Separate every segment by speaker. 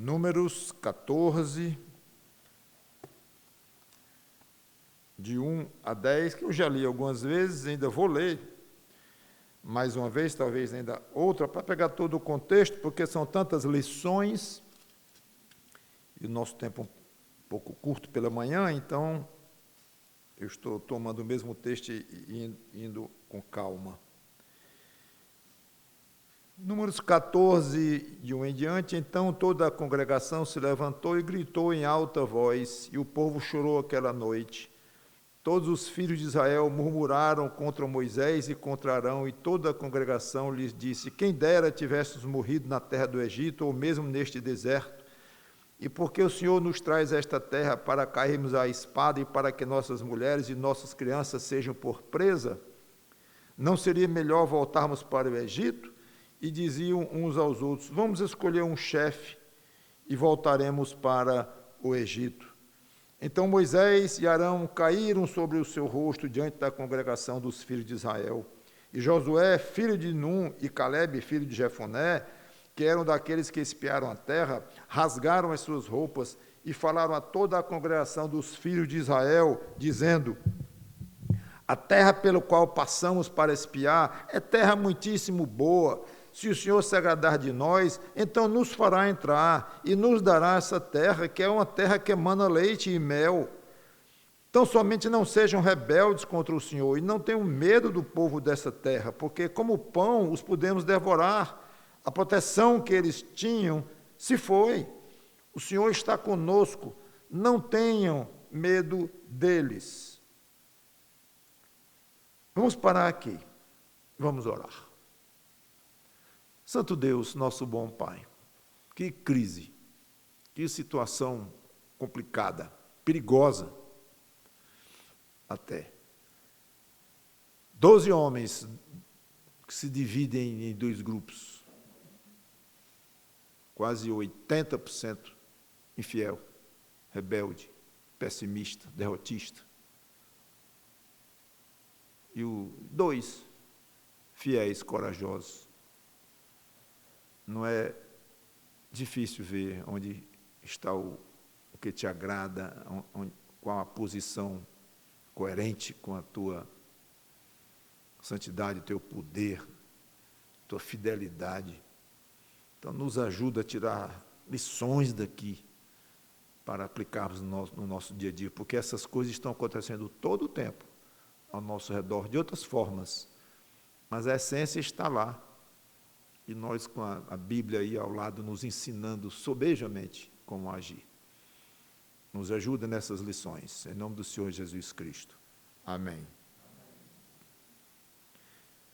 Speaker 1: Números 14, de 1 a 10, que eu já li algumas vezes, ainda vou ler mais uma vez, talvez ainda outra, para pegar todo o contexto, porque são tantas lições, e o nosso tempo é um pouco curto pela manhã, então eu estou tomando o mesmo texto e indo com calma. Números 14, de 1 em diante, então toda a congregação se levantou e gritou em alta voz, e o povo chorou aquela noite. Todos os filhos de Israel murmuraram contra Moisés e contra Arão, e toda a congregação lhes disse: quem dera tivéssemos morrido na terra do Egito, ou mesmo neste deserto, e porque o Senhor nos traz esta terra para cairmos à espada e para que nossas mulheres e nossas crianças sejam por presa? Não seria melhor voltarmos para o Egito? E diziam uns aos outros: vamos escolher um chefe e voltaremos para o Egito. Então Moisés e Arão caíram sobre o seu rosto diante da congregação dos filhos de Israel. E Josué, filho de Num, e Calebe, filho de Jefoné, que eram daqueles que espiaram a terra, rasgaram as suas roupas e falaram a toda a congregação dos filhos de Israel, dizendo: a terra pelo qual passamos para espiar é terra muitíssimo boa. Se o Senhor se agradar de nós, então nos fará entrar e nos dará essa terra, que é uma terra que emana leite e mel. Então somente não sejam rebeldes contra o Senhor e não tenham medo do povo dessa terra, porque como pão os podemos devorar. A proteção que eles tinham se foi. O Senhor está conosco, não tenham medo deles. Vamos parar aqui, vamos orar. Santo Deus, nosso bom Pai, que crise, que situação complicada, perigosa até. 12 homens que se dividem em dois grupos, quase 80% infiel, rebelde, pessimista, derrotista. E dois fiéis, corajosos. Não é difícil ver onde está o que te agrada, qual a posição coerente com a tua santidade, teu poder, tua fidelidade. Então, nos ajuda a tirar lições daqui para aplicarmos no nosso dia a dia, porque essas coisas estão acontecendo todo o tempo ao nosso redor, de outras formas, mas a essência está lá. E nós, com a Bíblia aí ao lado, nos ensinando sobejamente como agir. Nos ajuda nessas lições, em nome do Senhor Jesus Cristo. Amém.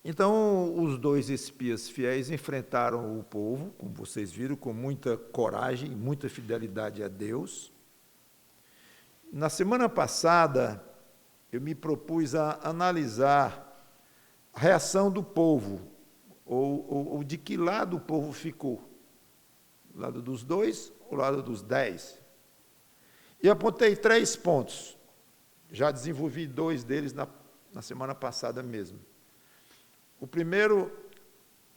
Speaker 1: Então, os dois espias fiéis enfrentaram o povo, como vocês viram, com muita coragem, muita fidelidade a Deus. Na semana passada, eu me propus a analisar a reação do povo, ou de que lado o povo ficou? Do lado dos 2 ou do lado dos 10? E apontei 3 pontos. Já desenvolvi 2 deles na semana passada mesmo. O primeiro,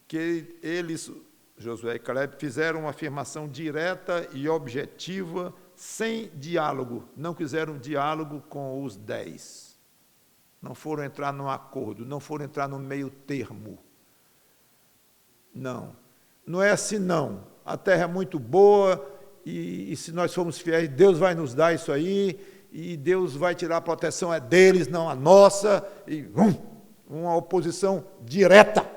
Speaker 1: que eles, Josué e Calebe, fizeram uma afirmação direta e objetiva, sem diálogo. Não quiseram diálogo com os 10. Não foram entrar num acordo, não foram entrar no meio termo. Não é assim não. A terra é muito boa e se nós formos fiéis, Deus vai nos dar isso aí e Deus vai tirar a proteção, é deles, não a nossa. E uma oposição direta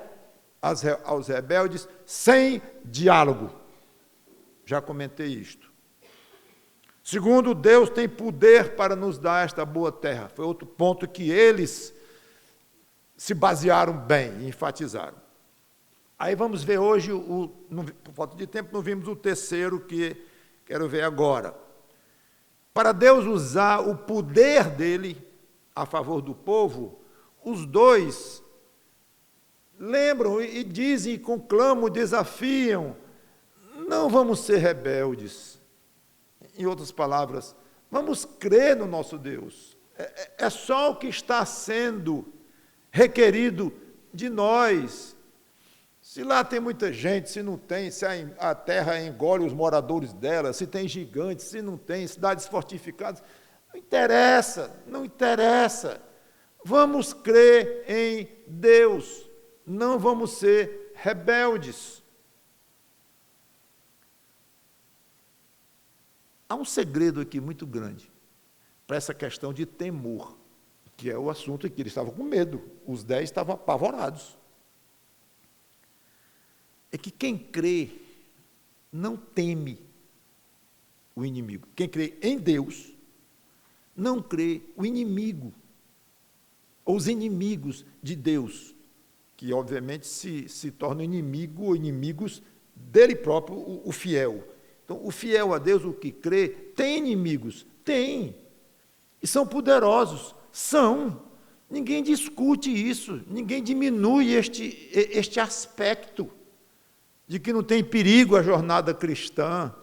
Speaker 1: aos rebeldes, sem diálogo. Já comentei isto. Segundo, Deus tem poder para nos dar esta boa terra. Foi outro ponto que eles se basearam bem e enfatizaram. Aí vamos ver hoje, por falta de tempo, não vimos o terceiro que quero ver agora. Para Deus usar o poder dele a favor do povo, os dois lembram e dizem, conclamam, desafiam: não vamos ser rebeldes. Em outras palavras, vamos crer no nosso Deus. É só o que está sendo requerido de nós. Se lá tem muita gente, se não tem, se a terra engole os moradores dela, se tem gigantes, se não tem, cidades fortificadas, não interessa, não interessa. Vamos crer em Deus, não vamos ser rebeldes. Há um segredo aqui muito grande para essa questão de temor, que é o assunto que eles estavam com medo, os 10 estavam apavorados. É que quem crê não teme o inimigo. Quem crê em Deus não crê o inimigo, ou os inimigos de Deus, que obviamente se tornam inimigo ou inimigos dele próprio, o fiel. Então, o fiel a Deus, o que crê, tem inimigos? Tem. E são poderosos? São. Ninguém discute isso, ninguém diminui este aspecto de que não tem perigo a jornada cristã,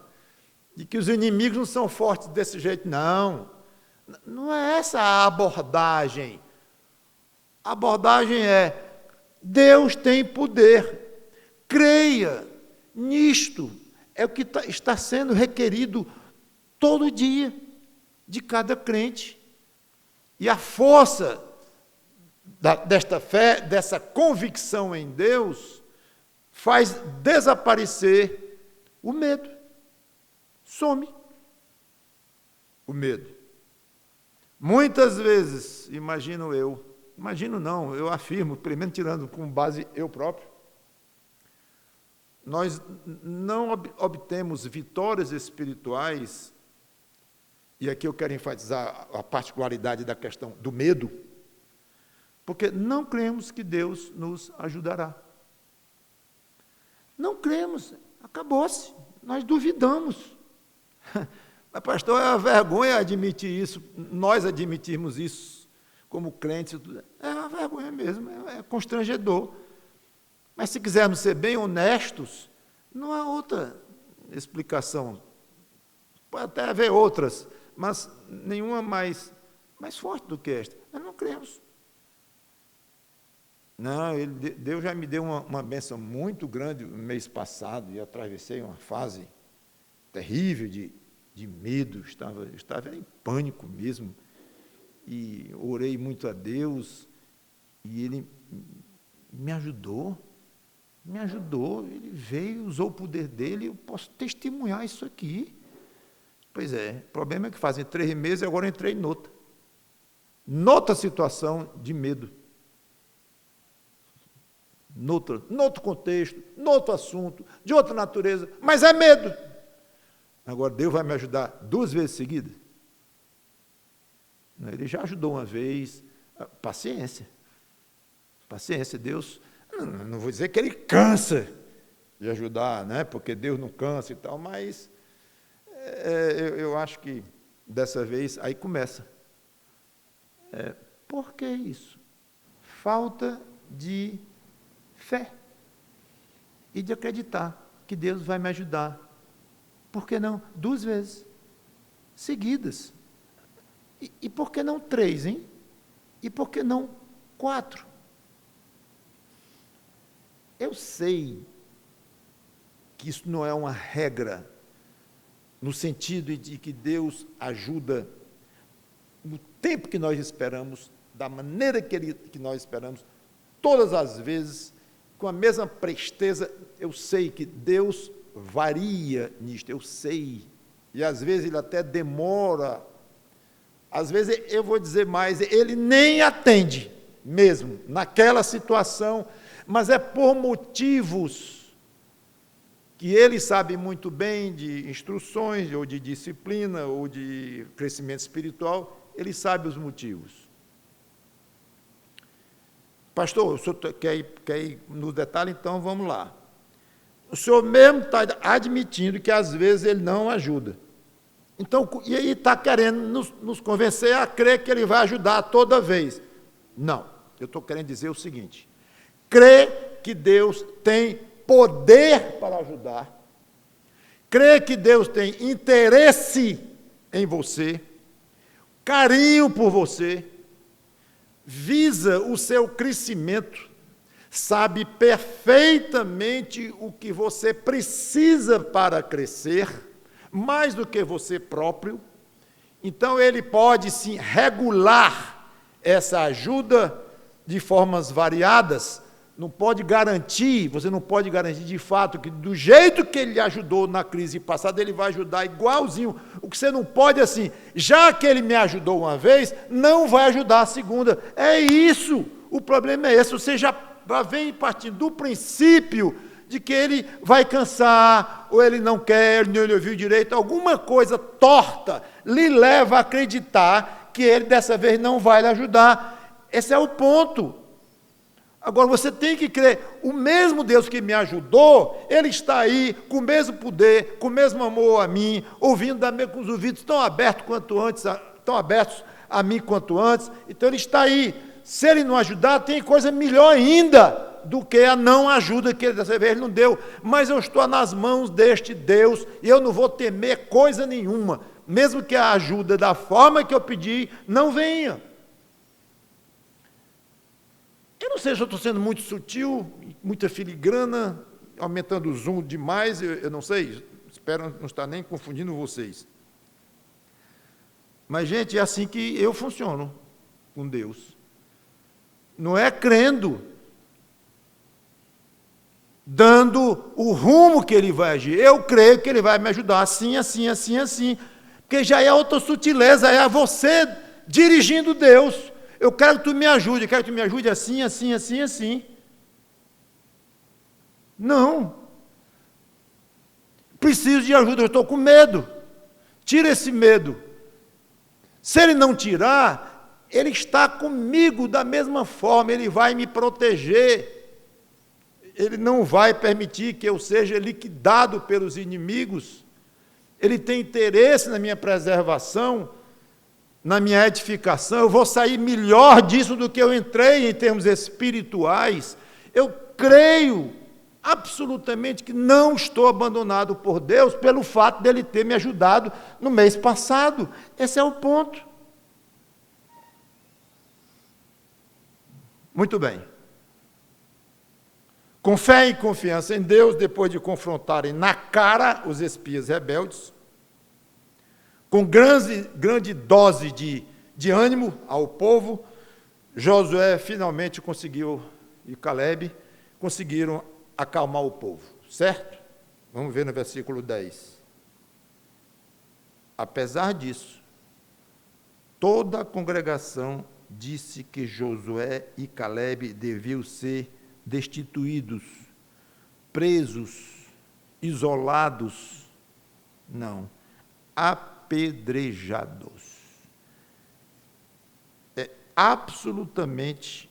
Speaker 1: de que os inimigos não são fortes desse jeito, não. Não é essa a abordagem. A abordagem é: Deus tem poder, creia nisto. É o que está sendo requerido todo dia de cada crente. E a força desta fé, dessa convicção em Deus, faz desaparecer o medo. Some o medo. Muitas vezes, eu afirmo, primeiro tirando com base eu próprio, nós não obtemos vitórias espirituais, e aqui eu quero enfatizar a particularidade da questão do medo, porque não cremos que Deus nos ajudará. Não cremos, acabou-se, nós duvidamos. Mas, pastor, é uma vergonha admitir isso, nós admitirmos isso como crentes, é uma vergonha mesmo, é constrangedor. Mas se quisermos ser bem honestos, não há outra explicação. Pode até haver outras, mas nenhuma mais forte do que esta. Nós não cremos. Não, Deus já me deu uma bênção muito grande no mês passado, e atravessei uma fase terrível de medo, estava em pânico mesmo, e orei muito a Deus, e Ele me ajudou, Ele veio, usou o poder dele, eu posso testemunhar isso aqui. Pois é, o problema é que fazem 3 meses e agora entrei noutra situação de medo. Noutro contexto, noutro assunto, de outra natureza, mas é medo. Agora, Deus vai me ajudar 2 vezes seguidas? Ele já ajudou uma vez. Paciência, Deus, não vou dizer que Ele cansa de ajudar, né? Porque Deus não cansa e tal, mas eu acho que dessa vez, aí começa. Por que isso? Falta de fé e de acreditar que Deus vai me ajudar. Por que não 2 vezes seguidas? E por que não 3, hein? E por que não 4? Eu sei que isso não é uma regra, no sentido de que Deus ajuda no tempo que nós esperamos, da maneira que nós esperamos, todas as vezes, com a mesma presteza. Eu sei que Deus varia nisto, eu sei, e às vezes Ele até demora, às vezes, eu vou dizer mais, Ele nem atende mesmo, naquela situação, mas é por motivos que Ele sabe muito bem, de instruções, ou de disciplina, ou de crescimento espiritual, Ele sabe os motivos. Pastor, o senhor quer ir no detalhe? Então, vamos lá. O senhor mesmo está admitindo que, às vezes, Ele não ajuda. Então, e aí está querendo nos convencer a crer que Ele vai ajudar toda vez. Não, eu estou querendo dizer o seguinte: crê que Deus tem poder para ajudar, crê que Deus tem interesse em você, carinho por você, visa o seu crescimento, sabe perfeitamente o que você precisa para crescer, mais do que você próprio. Então, ele pode, sim, regular essa ajuda de formas variadas. Não pode garantir, você não pode garantir de fato que do jeito que ele ajudou na crise passada, ele vai ajudar igualzinho. O que você não pode é assim, já que ele me ajudou uma vez, não vai ajudar a segunda. É isso, o problema é esse. Você já vem partindo do princípio de que ele vai cansar, ou ele não quer, nem ele ouviu direito, alguma coisa torta lhe leva a acreditar que ele dessa vez não vai lhe ajudar. Esse é o ponto. Agora, você tem que crer, o mesmo Deus que me ajudou, Ele está aí, com o mesmo poder, com o mesmo amor a mim, ouvindo com os ouvidos tão abertos quanto antes, tão abertos a mim quanto antes. Então, Ele está aí. Se Ele não ajudar, tem coisa melhor ainda do que a não ajuda que dessa vez Ele não deu. Mas eu estou nas mãos deste Deus e eu não vou temer coisa nenhuma, mesmo que a ajuda da forma que eu pedi não venha. Eu não sei se eu estou sendo muito sutil, muita filigrana, aumentando o zoom demais, eu não sei, espero não estar nem confundindo vocês. Mas, gente, é assim que eu funciono com Deus. Não é crendo, dando o rumo que Ele vai agir. Eu creio que Ele vai me ajudar assim, assim, assim, assim. Porque já é outra sutileza, é você dirigindo Deus. Eu quero que tu me ajude, eu quero que tu me ajude assim, assim, assim, assim. Não. Preciso de ajuda, eu estou com medo. Tira esse medo. Se Ele não tirar, Ele está comigo da mesma forma, Ele vai me proteger. Ele não vai permitir que eu seja liquidado pelos inimigos. Ele tem interesse na minha preservação, na minha edificação. Eu vou sair melhor disso do que eu entrei em termos espirituais. Eu creio absolutamente que não estou abandonado por Deus pelo fato dele ter me ajudado no mês passado. Esse é o ponto. Muito bem. Com fé e confiança em Deus, depois de confrontarem na cara os espias rebeldes, com grande dose de ânimo ao povo, Josué finalmente conseguiu, e Caleb, conseguiram acalmar o povo, certo? Vamos ver no versículo 10. Apesar disso, toda a congregação disse que Josué e Caleb deviam ser destituídos, presos, isolados, não, apedrejados. É absolutamente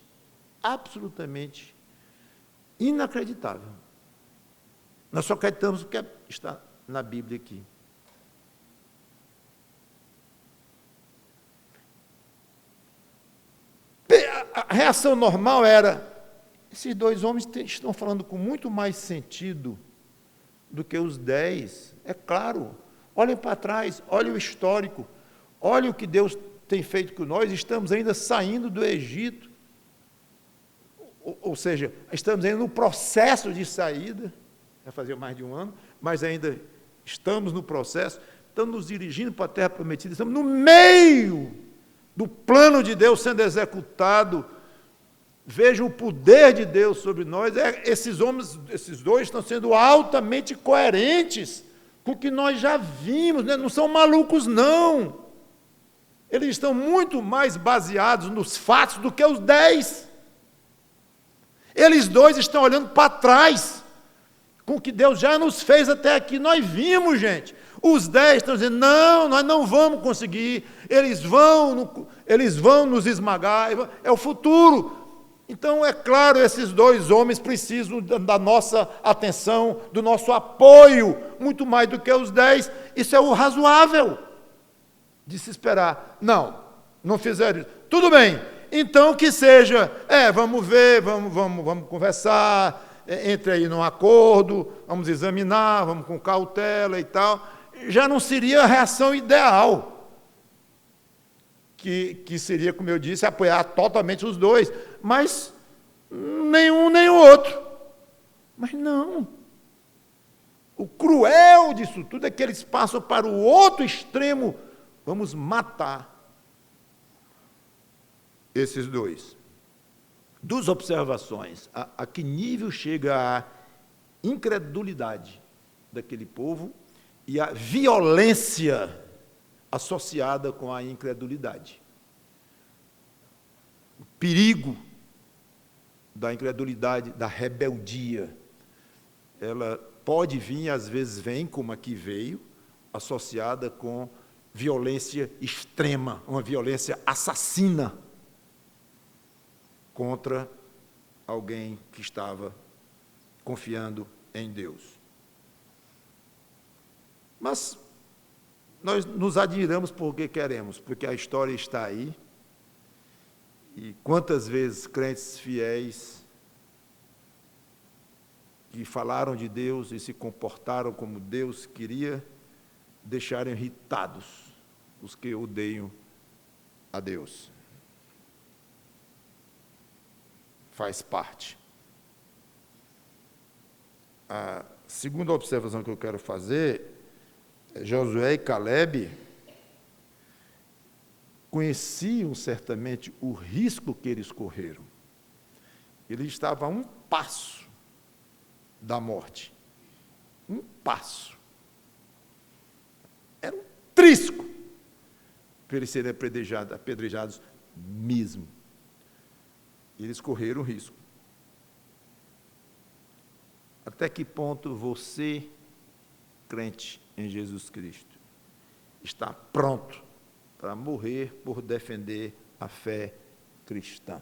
Speaker 1: inacreditável. Nós só acreditamos o que está na Bíblia aqui. A reação normal era: esses dois homens estão falando com muito mais sentido do que os 10. É claro. Olhem para trás, olhem o histórico, olhem o que Deus tem feito com nós. Estamos ainda saindo do Egito. Ou seja, estamos ainda no processo de saída. Já fazia mais de um ano, mas ainda estamos no processo. Estamos nos dirigindo para a terra prometida. Estamos no meio do plano de Deus sendo executado. Vejam o poder de Deus sobre nós. Esses homens, esses dois, estão sendo altamente coerentes com o que nós já vimos, né? Não são malucos, não. Eles estão muito mais baseados nos fatos do que os 10. Eles dois estão olhando para trás, com o que Deus já nos fez até aqui. Nós vimos, gente. Os 10 estão dizendo: não, nós não vamos conseguir, eles vão nos esmagar, é o futuro. Então, é claro, esses dois homens precisam da nossa atenção, do nosso apoio, muito mais do que os 10. Isso é o razoável de se esperar. Não fizeram isso. Tudo bem, então que seja, vamos ver, vamos conversar, entre aí num acordo, vamos examinar, vamos com cautela e tal. Já não seria a reação ideal, que seria, como eu disse, apoiar totalmente os dois. Mas nenhum nem o outro. Mas não. O cruel disso tudo é que eles passam para o outro extremo. Vamos matar esses dois. Duas observações. A que nível chega a incredulidade daquele povo e a violência associada com a incredulidade. O perigo da incredulidade, da rebeldia, ela pode vir, às vezes vem, como aqui veio, associada com violência extrema, uma violência assassina contra alguém que estava confiando em Deus. Mas nós nos admiramos porque queremos, porque a história está aí, e quantas vezes crentes fiéis que falaram de Deus e se comportaram como Deus queria, deixaram irritados os que odeiam a Deus. Faz parte. A segunda observação que eu quero fazer é Josué e Calebe conheciam certamente o risco que eles correram. Eles estavam a um passo da morte. Um passo. Era um trisco para eles serem apedrejados mesmo. Eles correram risco. Até que ponto você, crente em Jesus Cristo, está pronto para morrer por defender a fé cristã,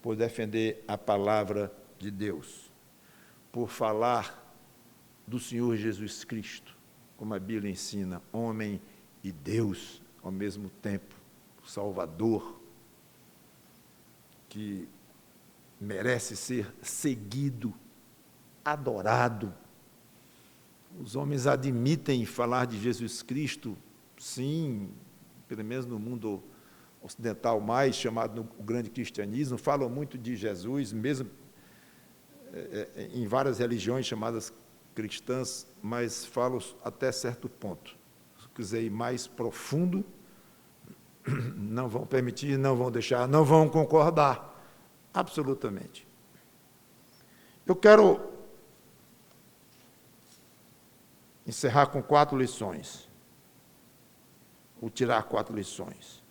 Speaker 1: por defender a palavra de Deus, por falar do Senhor Jesus Cristo, como a Bíblia ensina, homem e Deus ao mesmo tempo, Salvador, que merece ser seguido, adorado. Os homens admitem falar de Jesus Cristo, sim, pelo menos no mundo ocidental mais, chamado o grande cristianismo, falam muito de Jesus, mesmo em várias religiões chamadas cristãs, mas falam até certo ponto. Se quiser ir mais profundo, não vão permitir, não vão deixar, não vão concordar, absolutamente. Eu quero encerrar com 4 lições. Vou tirar 4 lições.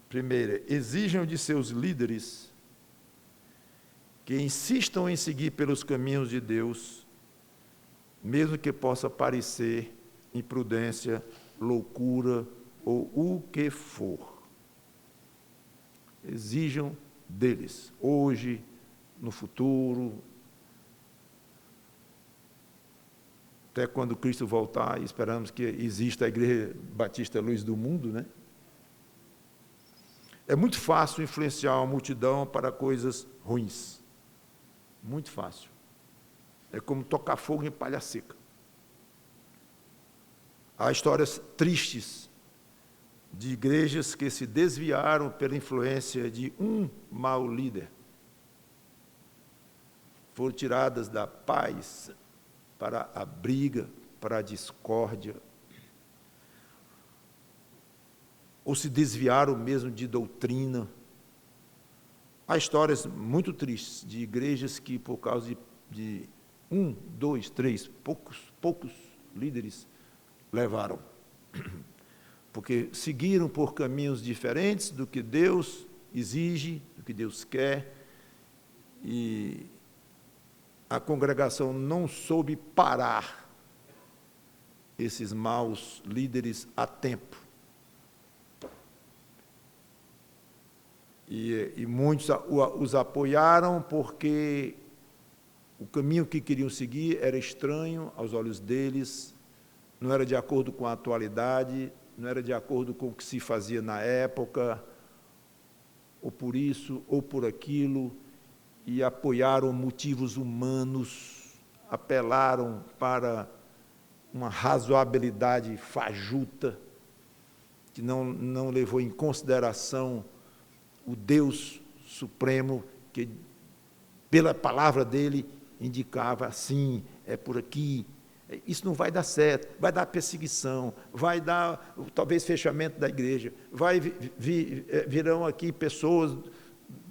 Speaker 1: Primeira, exijam de seus líderes que insistam em seguir pelos caminhos de Deus, mesmo que possa parecer imprudência, loucura ou o que for. Exijam deles, hoje, no futuro, até quando Cristo voltar, e esperamos que exista a Igreja Batista Luz do Mundo, né? É muito fácil influenciar uma multidão para coisas ruins. Muito fácil. É como tocar fogo em palha seca. Há histórias tristes de igrejas que se desviaram pela influência de um mau líder. Foram tiradas da paz para a briga, para a discórdia, ou se desviaram mesmo de doutrina. Há histórias muito tristes de igrejas que, por causa de 1, 2, 3, poucos líderes levaram, porque seguiram por caminhos diferentes do que Deus exige, do que Deus quer, e a congregação não soube parar esses maus líderes a tempo. E muitos os apoiaram porque o caminho que queriam seguir era estranho aos olhos deles, não era de acordo com a atualidade, não era de acordo com o que se fazia na época, ou por isso, ou por aquilo, e apoiaram motivos humanos, apelaram para uma razoabilidade fajuta, que não levou em consideração o Deus supremo que, pela palavra dele, indicava assim, é por aqui. Isso não vai dar certo, vai dar perseguição, vai dar, talvez, fechamento da igreja, virão aqui pessoas,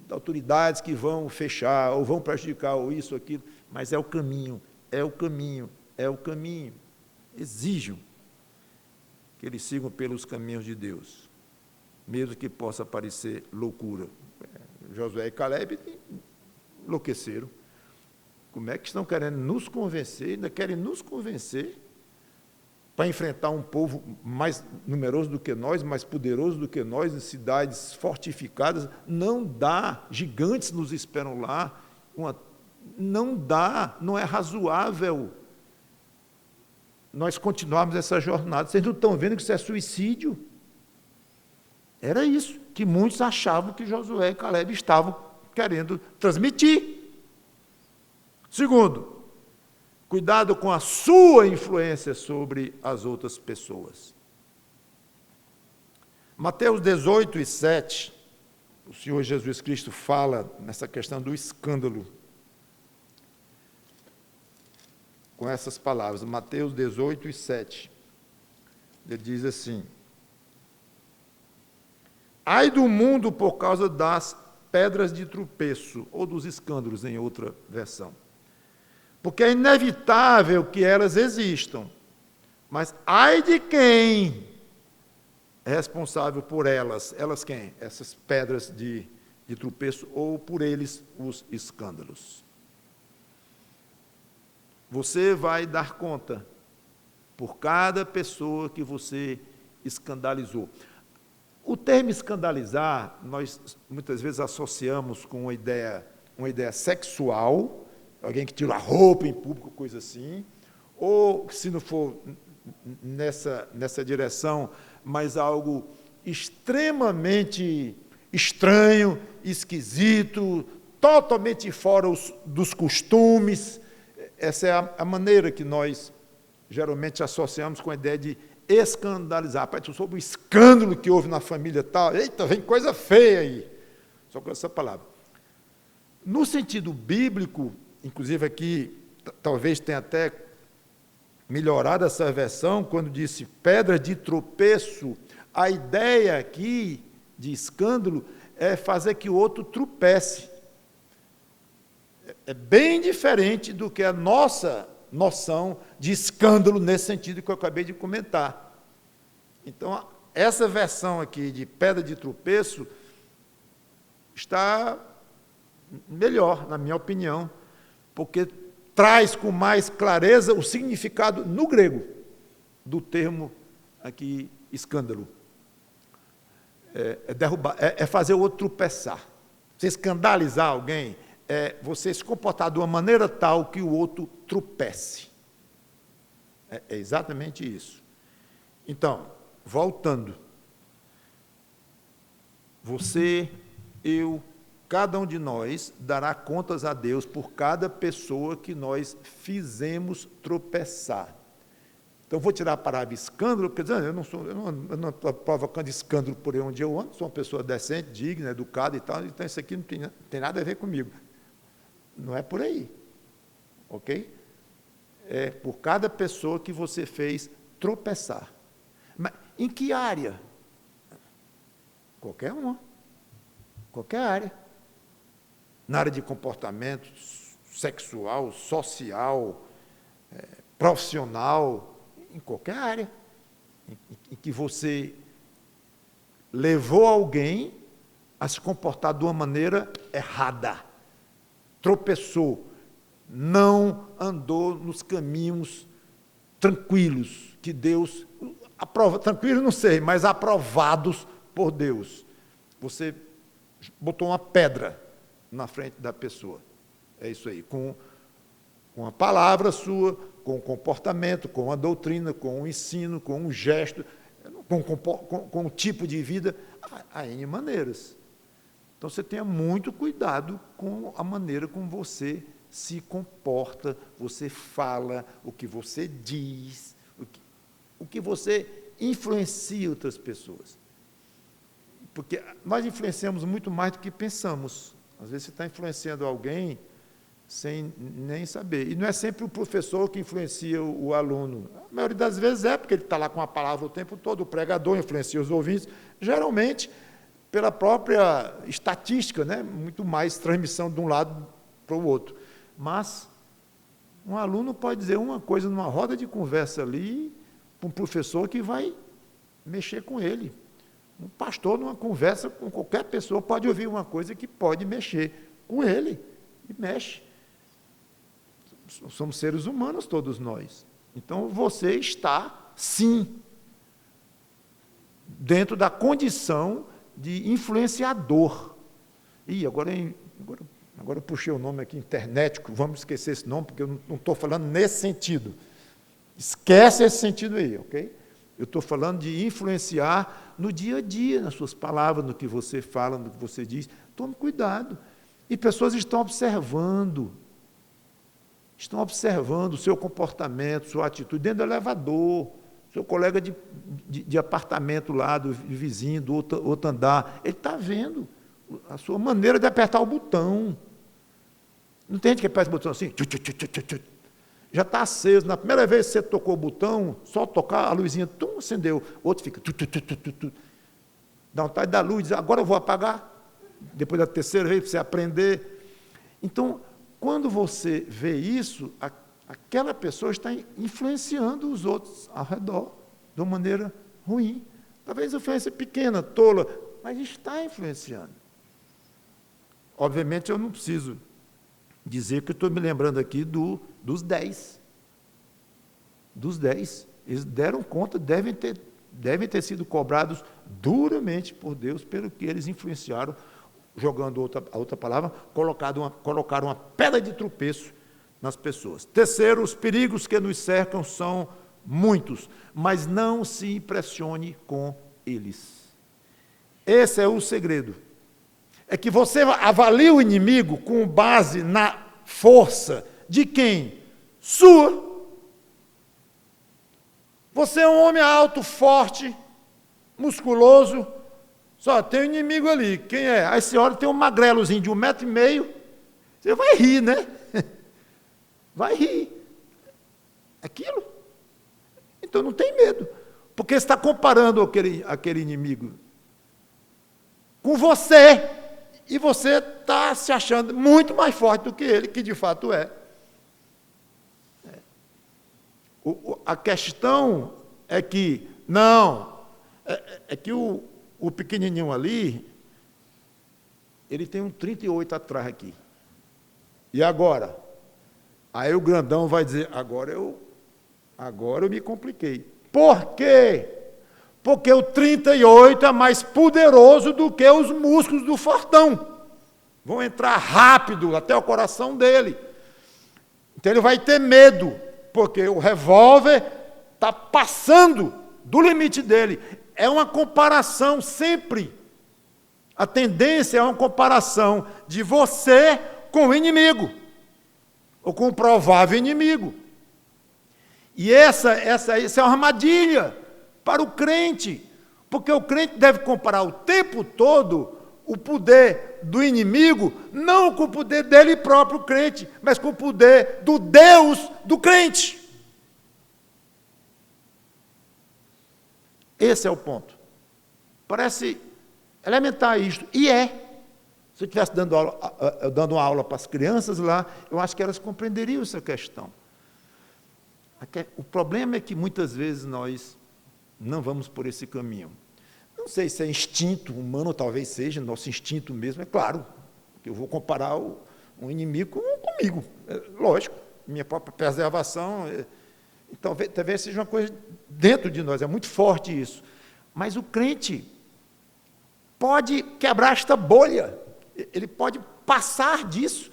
Speaker 1: autoridades que vão fechar, ou vão prejudicar, ou isso, ou aquilo, mas é o caminho, é o caminho, é o caminho. Exijam que eles sigam pelos caminhos de Deus, mesmo que possa parecer loucura. Josué e Caleb enlouqueceram. Como é que estão querendo nos convencer, ainda querem nos convencer para enfrentar um povo mais numeroso do que nós, mais poderoso do que nós, em cidades fortificadas? Não dá, gigantes nos esperam lá, não dá, não é razoável nós continuarmos essa jornada. Vocês não estão vendo que isso é suicídio? Era isso que muitos achavam que Josué e Caleb estavam querendo transmitir. Segundo, cuidado com a sua influência sobre as outras pessoas. Mateus 18, 7, o Senhor Jesus Cristo fala nessa questão do escândalo, com essas palavras. Mateus 18, 7, ele diz assim: ai do mundo por causa das pedras de tropeço, ou dos escândalos, em outra versão. Porque é inevitável que elas existam, mas ai de quem é responsável por elas. Elas quem? Essas pedras de tropeço, ou por eles os escândalos. Você vai dar conta por cada pessoa que você escandalizou. O termo escandalizar, nós muitas vezes associamos com uma ideia sexual, alguém que tira a roupa em público, coisa assim, ou, se não for nessa direção, mas algo extremamente estranho, esquisito, totalmente fora dos costumes. Essa é a maneira que nós geralmente associamos com a ideia de escandalizar. Sobre o escândalo que houve na família tal, eita, vem coisa feia aí. Só com essa palavra. No sentido bíblico, inclusive aqui, talvez tenha até melhorado essa versão, quando disse pedra de tropeço, a ideia aqui de escândalo é fazer que o outro tropece. É bem diferente do que a nossa noção de escândalo nesse sentido que eu acabei de comentar. Então, essa versão aqui de pedra de tropeço está melhor, na minha opinião, porque traz com mais clareza o significado no grego do termo aqui escândalo. É fazer o outro tropeçar. Você escandalizar alguém é você se comportar de uma maneira tal que o outro tropece. É exatamente isso. Então, voltando. Você, eu, cada um de nós dará contas a Deus por cada pessoa que nós fizemos tropeçar. Então, vou tirar a palavra escândalo, porque eu não estou provocando escândalo por onde eu ando, sou uma pessoa decente, digna, educada e tal, então isso aqui não tem nada a ver comigo. Não é por aí, ok? É por cada pessoa que você fez tropeçar. Mas em que área? Qualquer uma. Qualquer área. Na área de comportamento sexual, social, profissional, em qualquer área. Em que você levou alguém a se comportar de uma maneira errada. Tropeçou, não andou nos caminhos tranquilos que Deus aprova. Tranquilos não sei, mas aprovados por Deus. Você botou uma pedra na frente da pessoa. É isso aí, com a palavra sua, com o comportamento, com a doutrina, com o ensino, com um gesto, com o tipo de vida, há N maneiras. Então, você tenha muito cuidado com a maneira como você se comporta, você fala, o que você diz, o que você influencia outras pessoas. Porque nós influenciamos muito mais do que pensamos. Às vezes você está influenciando alguém sem nem saber. E não é sempre o professor que influencia o aluno. A maioria das vezes é porque ele está lá com a palavra o tempo todo, o pregador influencia os ouvintes, geralmente pela própria estatística, né? Muito mais transmissão de um lado para o outro. Mas um aluno pode dizer uma coisa numa roda de conversa ali, para um professor que vai mexer com ele. Um pastor, numa conversa com qualquer pessoa, pode ouvir uma coisa que pode mexer com ele, e mexe. Somos seres humanos todos nós. Então, você está, sim, dentro da condição de influenciador. Agora eu puxei o nome aqui, internet, vamos esquecer esse nome, porque eu não estou falando nesse sentido. Esquece esse sentido aí, ok? Eu estou falando de influenciar no dia a dia, nas suas palavras, no que você fala, no que você diz. Tome cuidado. E pessoas estão observando o seu comportamento, sua atitude, dentro do elevador, seu colega de apartamento lá, do vizinho, do outro andar, ele está vendo a sua maneira de apertar o botão. Não tem gente que aperta o botão assim, já está aceso. Na primeira vez que você tocou o botão, só tocar, a luzinha acendeu. O outro fica, dá vontade da luz, diz, agora eu vou apagar. Depois da terceira vez, para você aprender. Então, quando você vê isso, aquela pessoa está influenciando os outros ao redor de uma maneira ruim. Talvez influência pequena, tola, mas está influenciando. Obviamente, eu não preciso dizer que eu estou me lembrando aqui dos 10. Dos 10. Eles deram conta, devem ter sido cobrados duramente por Deus pelo que eles influenciaram, jogando outra palavra, colocaram uma pedra de tropeço nas pessoas. Terceiro, os perigos que nos cercam são muitos, mas não se impressione com eles. Esse é o segredo. É que você avalie o inimigo com base na força de quem? Sua. Você é um homem alto, forte, musculoso, só tem um inimigo ali. Quem é? Aí você olha, tem um magrelozinho de 1,5 m, você vai rir, né? Vai rir. Aquilo. Então não tem medo, porque você está comparando aquele inimigo com você, e você está se achando muito mais forte do que ele, que de fato é. A questão é que, que o pequenininho ali, ele tem um 38 atrás aqui. E agora? Aí o grandão vai dizer, agora eu me compliquei. Por quê? Porque o 38 é mais poderoso do que os músculos do fortão. Vão entrar rápido até o coração dele. Então ele vai ter medo, porque o revólver está passando do limite dele. É uma comparação sempre. A tendência é uma comparação de você com o inimigo, ou com o provável inimigo. E essa é uma armadilha para o crente, porque o crente deve comparar o tempo todo o poder do inimigo, não com o poder dele próprio, crente, mas com o poder do Deus do crente. Esse é o ponto. Parece elementar isto, e é. Se eu estivesse dando uma aula para as crianças lá, eu acho que elas compreenderiam essa questão. O problema é que muitas vezes nós não vamos por esse caminho. Não sei se é instinto humano, talvez seja, nosso instinto mesmo, é claro, que eu vou comparar um inimigo comigo, é lógico, minha própria preservação, então talvez seja uma coisa dentro de nós, é muito forte isso. Mas o crente pode quebrar esta bolha, ele pode passar disso,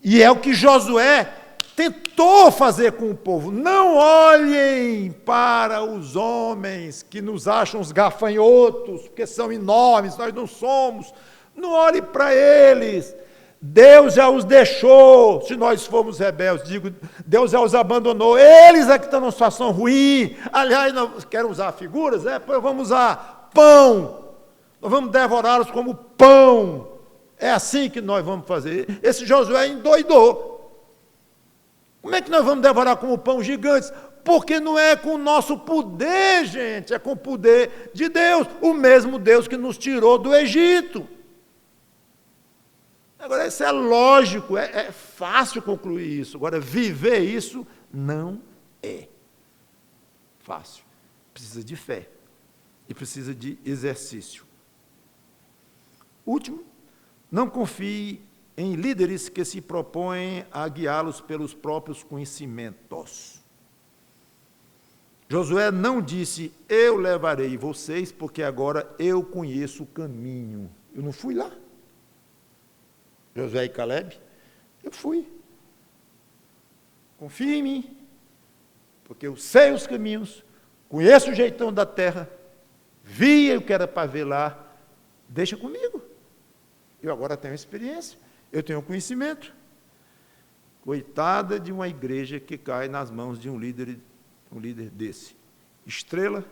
Speaker 1: e é o que Josué tentou fazer com o povo. Não olhem para os homens que nos acham os gafanhotos, porque são enormes, nós não somos. Não olhem para eles. Deus já os deixou, se nós formos rebeldes, Deus já os abandonou. Eles é que estão numa situação ruim. Aliás, não querem usar figuras? Pois vamos usar pão.
Speaker 2: Nós vamos devorá-los como pão. É assim que nós vamos fazer. Esse Josué endoidou. Como é que nós vamos devorar como pão gigantes? Porque não é com o nosso poder, gente, é com o poder de Deus, o mesmo Deus que nos tirou do Egito. Agora, isso é lógico, é fácil concluir isso. Agora, viver isso não é fácil. Precisa de fé e precisa de exercício. Último, não confie em líderes que se propõem a guiá-los pelos próprios conhecimentos. Josué não disse, eu levarei vocês, porque agora eu conheço o caminho. Eu não fui lá. Josué e Caleb, eu fui. Confie em mim, porque eu sei os caminhos, conheço o jeitão da terra, vi o que era para ver lá, deixa comigo. Eu agora tenho experiência, eu tenho conhecimento. Coitada de uma igreja que cai nas mãos de um líder desse. Estrela,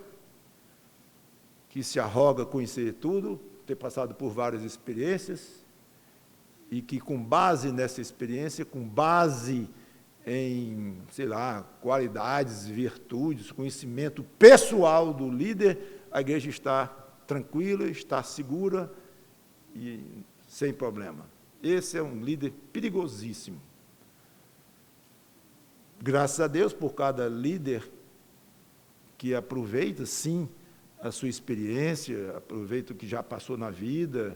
Speaker 2: que se arroga conhecer tudo, ter passado por várias experiências, e que com base nessa experiência, com base em, sei lá, qualidades, virtudes, conhecimento pessoal do líder, a igreja está tranquila, está segura e sem problema. Esse é um líder perigosíssimo. Graças a Deus por cada líder que aproveita, sim, a sua experiência, aproveita o que já passou na vida.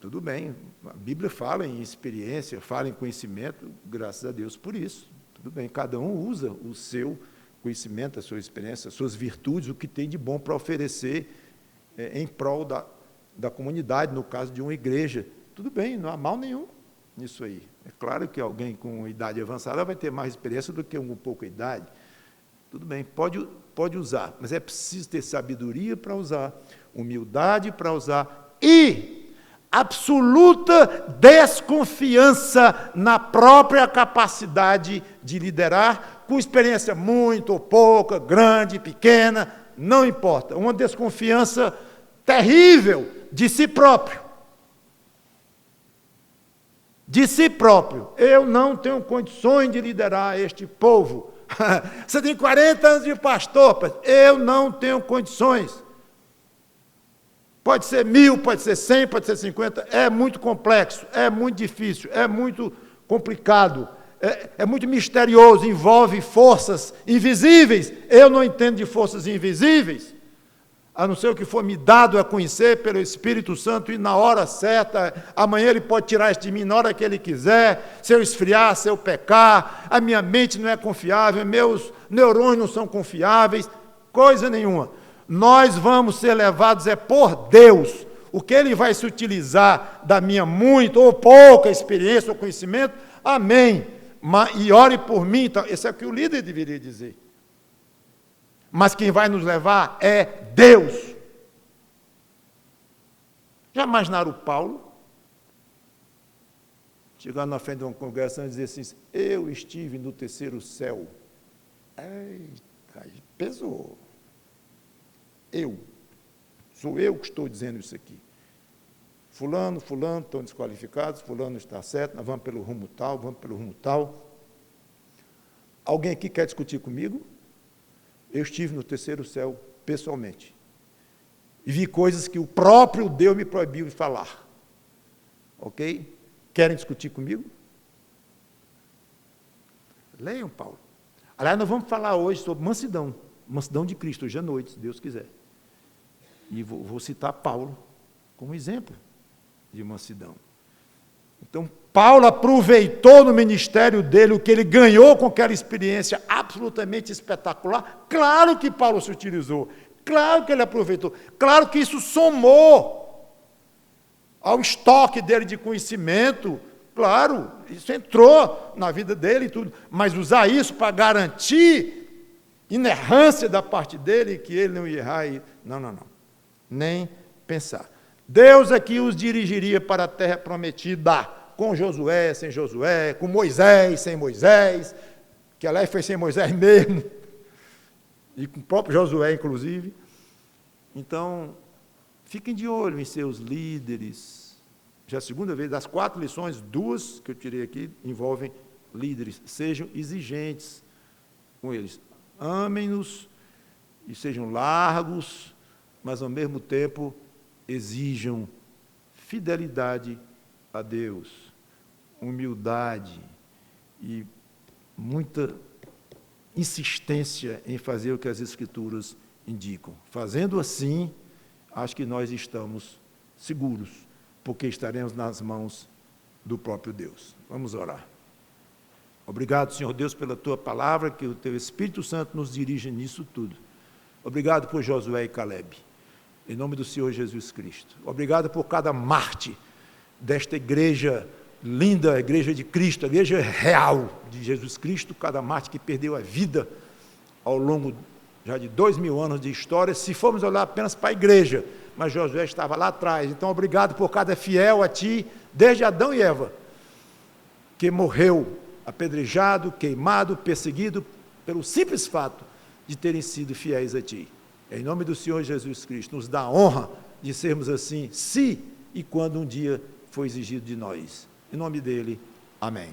Speaker 2: Tudo bem, a Bíblia fala em experiência, fala em conhecimento, graças a Deus por isso. Tudo bem, cada um usa o seu conhecimento, a sua experiência, as suas virtudes, o que tem de bom para oferecer em prol da comunidade, no caso de uma igreja. Tudo bem, não há mal nenhum nisso aí. É claro que alguém com idade avançada vai ter mais experiência do que um com pouca idade. Tudo bem, pode usar, mas é preciso ter sabedoria para usar, humildade para usar e absoluta desconfiança na própria capacidade de liderar, com experiência muito ou pouca, grande, pequena, não importa. Uma desconfiança terrível de si próprio. De si próprio. Eu não tenho condições de liderar este povo. Você tem 40 anos de pastor, eu não tenho condições. Pode ser 1000, pode ser 100, pode ser 50, é muito complexo, é muito difícil, é muito complicado, é muito misterioso, envolve forças invisíveis. Eu não entendo de forças invisíveis, a não ser o que for me dado a conhecer pelo Espírito Santo e na hora certa. Amanhã ele pode tirar isso de mim na hora que ele quiser, se eu esfriar, se eu pecar, a minha mente não é confiável, meus neurônios não são confiáveis, coisa nenhuma. Nós vamos ser levados por Deus. O que Ele vai se utilizar da minha muita ou pouca experiência ou conhecimento, amém. E ore por mim, então, esse é o que o líder deveria dizer. Mas quem vai nos levar é Deus. Já imaginaram o Paulo? Chegando na frente de uma congregação e dizer assim, eu estive no terceiro céu. Eita, pesou. Sou eu que estou dizendo isso aqui. Fulano, estão desqualificados, fulano está certo, nós vamos pelo rumo tal. Alguém aqui quer discutir comigo? Eu estive no terceiro céu pessoalmente. E vi coisas que o próprio Deus me proibiu de falar. Ok? Querem discutir comigo? Leiam, Paulo. Aliás, nós vamos falar hoje sobre mansidão de Cristo, hoje à noite, se Deus quiser. E vou citar Paulo como exemplo de mansidão. Então, Paulo aproveitou no ministério dele o que ele ganhou com aquela experiência absolutamente espetacular. Claro que Paulo se utilizou, claro que ele aproveitou, claro que isso somou ao estoque dele de conhecimento, claro, isso entrou na vida dele e tudo, mas usar isso para garantir inerrância da parte dele, que ele não ia errar, não. Nem pensar. Deus aqui os dirigiria para a terra prometida, com Josué, sem Josué, com Moisés, sem Moisés, que aliás foi sem Moisés mesmo, e com o próprio Josué, inclusive. Então, Fiquem de olho em seus líderes. Já é a segunda vez, das 4 lições, 2 que eu tirei aqui envolvem líderes. Sejam exigentes com eles. Amem-nos e sejam largos, mas ao mesmo tempo exijam fidelidade a Deus, humildade e muita insistência em fazer o que as Escrituras indicam. Fazendo assim, acho que nós estamos seguros, porque estaremos nas mãos do próprio Deus. Vamos orar. Obrigado, Senhor Deus, pela Tua palavra, que o Teu Espírito Santo nos dirige nisso tudo. Obrigado por Josué e Caleb, em nome do Senhor Jesus Cristo. Obrigado por cada Marte desta igreja linda, a igreja de Cristo, a igreja real de Jesus Cristo, cada Marte que perdeu a vida ao longo já de 2000 anos de história, se formos olhar apenas para a igreja, mas Josué estava lá atrás. Então, obrigado por cada fiel a Ti, desde Adão e Eva, que morreu apedrejado, queimado, perseguido, pelo simples fato de terem sido fiéis a Ti. Em nome do Senhor Jesus Cristo, nos dá a honra de sermos assim, se e quando um dia for exigido de nós. Em nome dele, amém.